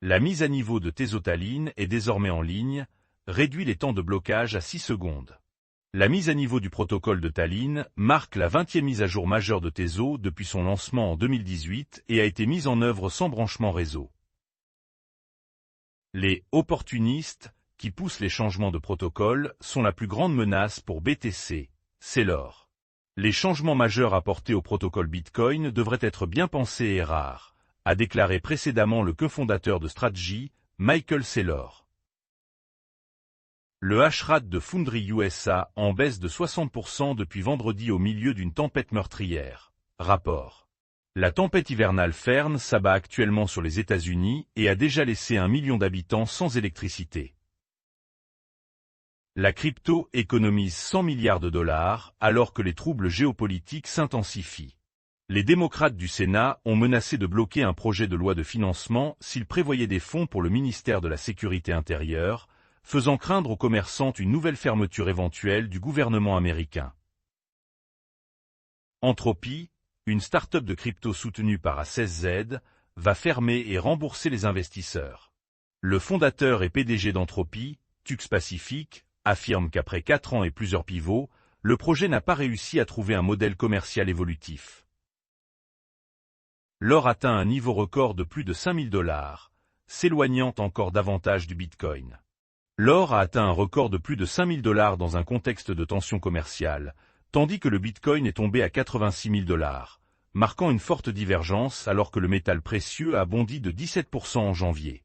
La mise à niveau de Tesotaline est désormais en ligne, réduit les temps de blocage à 6 secondes. La mise à niveau du protocole de Tallinn marque la 20e mise à jour majeure de Teso depuis son lancement en 2018 et a été mise en œuvre sans branchement réseau. Les « opportunistes » qui poussent les changements de protocole sont la plus grande menace pour BTC, c'est l'or. Les changements majeurs apportés au protocole Bitcoin devraient être bien pensés et rares, a déclaré précédemment le cofondateur de Strategy, Michael Saylor. Le hashrate de Foundry USA en baisse de 60% depuis vendredi au milieu d'une tempête meurtrière. Rapport. La tempête hivernale Fern s'abat actuellement sur les États-Unis et a déjà laissé 1 million d'habitants sans électricité. La crypto économise 100 milliards de dollars alors que les troubles géopolitiques s'intensifient. Les démocrates du Sénat ont menacé de bloquer un projet de loi de financement s'il prévoyait des fonds pour le ministère de la Sécurité intérieure, faisant craindre aux commerçants une nouvelle fermeture éventuelle du gouvernement américain. Entropy, une start-up de crypto soutenue par A16Z, va fermer et rembourser les investisseurs. Le fondateur et PDG d'Entropy, Tux Pacific, affirme qu'après 4 ans et plusieurs pivots, le projet n'a pas réussi à trouver un modèle commercial évolutif. L'or atteint un niveau record de plus de 5000 $, s'éloignant encore davantage du Bitcoin. L'or a atteint un record de plus de 5000 $ dans un contexte de tension commerciale, tandis que le Bitcoin est tombé à 86 000 $, marquant une forte divergence alors que le métal précieux a bondi de 17% en janvier.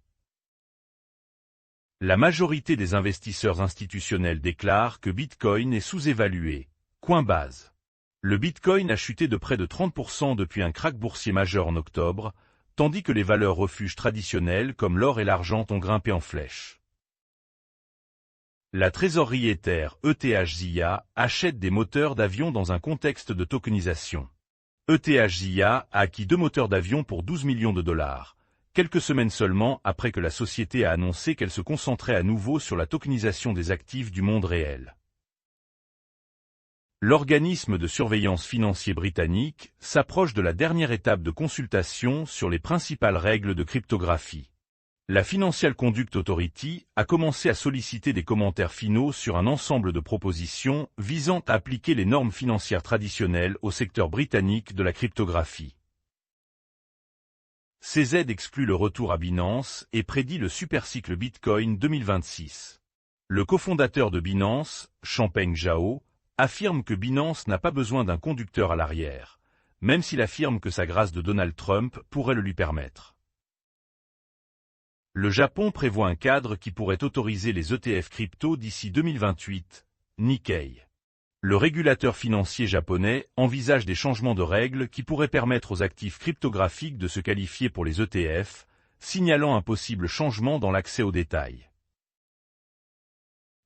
La majorité des investisseurs institutionnels déclarent que Bitcoin est sous-évalué. Coinbase. Le Bitcoin a chuté de près de 30% depuis un krach boursier majeur en octobre, tandis que les valeurs refuges traditionnelles comme l'or et l'argent ont grimpé en flèche. La trésorerie Ether ETH-ZIA achète des moteurs d'avion dans un contexte de tokenisation. ETH-ZIA a acquis 2 moteurs d'avion pour 12 millions de $, quelques semaines seulement après que la société a annoncé qu'elle se concentrait à nouveau sur la tokenisation des actifs du monde réel. L'organisme de surveillance financier britannique s'approche de la dernière étape de consultation sur les principales règles de cryptographie. La Financial Conduct Authority a commencé à solliciter des commentaires finaux sur un ensemble de propositions visant à appliquer les normes financières traditionnelles au secteur britannique de la cryptographie. CZ exclut le retour à Binance et prédit le supercycle Bitcoin 2026. Le cofondateur de Binance, Changpeng Zhao, affirme que Binance n'a pas besoin d'un conducteur à l'arrière, même s'il affirme que sa grâce de Donald Trump pourrait le lui permettre. Le Japon prévoit un cadre qui pourrait autoriser les ETF crypto d'ici 2028, Nikkei. Le régulateur financier japonais envisage des changements de règles qui pourraient permettre aux actifs cryptographiques de se qualifier pour les ETF, signalant un possible changement dans l'accès aux détails.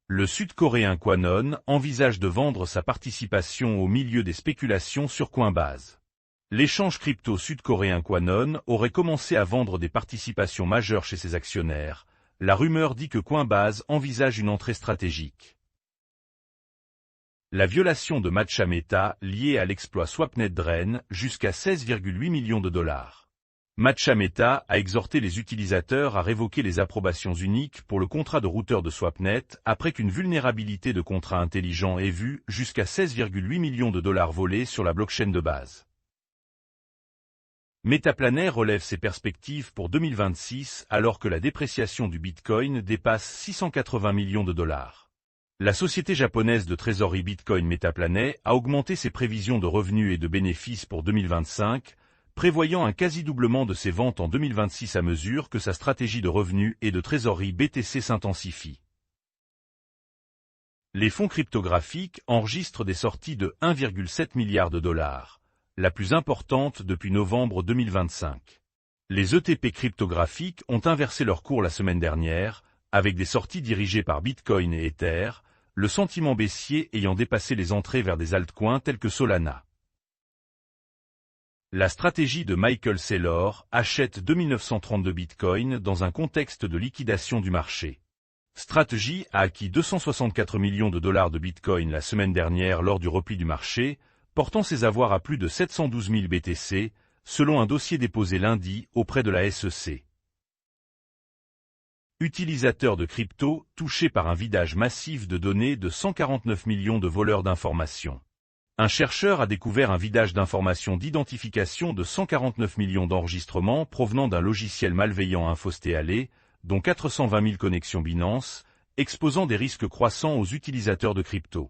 Le Sud-Coréen Quanon envisage de vendre sa participation au milieu des spéculations sur Coinbase. L'échange crypto sud-coréen Quanon aurait commencé à vendre des participations majeures chez ses actionnaires. La rumeur dit que Coinbase envisage une entrée stratégique. La violation de Matcha Meta liée à l'exploit Swapnet draine jusqu'à 16,8 millions de $. Matcha Meta a exhorté les utilisateurs à révoquer les approbations uniques pour le contrat de routeur de Swapnet après qu'une vulnérabilité de contrat intelligent ait vu jusqu'à 16,8 millions de $ volés sur la blockchain de base. Metaplanet relève ses perspectives pour 2026 alors que la dépréciation du Bitcoin dépasse 680 millions de $. La société japonaise de trésorerie Bitcoin Metaplanet a augmenté ses prévisions de revenus et de bénéfices pour 2025, prévoyant un quasi-doublement de ses ventes en 2026 à mesure que sa stratégie de revenus et de trésorerie BTC s'intensifie. Les fonds cryptographiques enregistrent des sorties de 1,7 milliard de $, la plus importante depuis novembre 2025. Les ETP cryptographiques ont inversé leur cours la semaine dernière, avec des sorties dirigées par Bitcoin et Ether, le sentiment baissier ayant dépassé les entrées vers des altcoins tels que Solana. La stratégie de Michael Saylor achète 2932 Bitcoin dans un contexte de liquidation du marché. Strategy a acquis 264 millions de $ de Bitcoin la semaine dernière lors du repli du marché, portant ses avoirs à plus de 712 000 BTC, selon un dossier déposé lundi auprès de la SEC. Utilisateurs de crypto touchés par un vidage massif de données de 149 millions de voleurs d'informations. Un chercheur a découvert un vidage d'informations d'identification de 149 millions d'enregistrements provenant d'un logiciel malveillant infosté, dont 420 000 connexions Binance, exposant des risques croissants aux utilisateurs de crypto.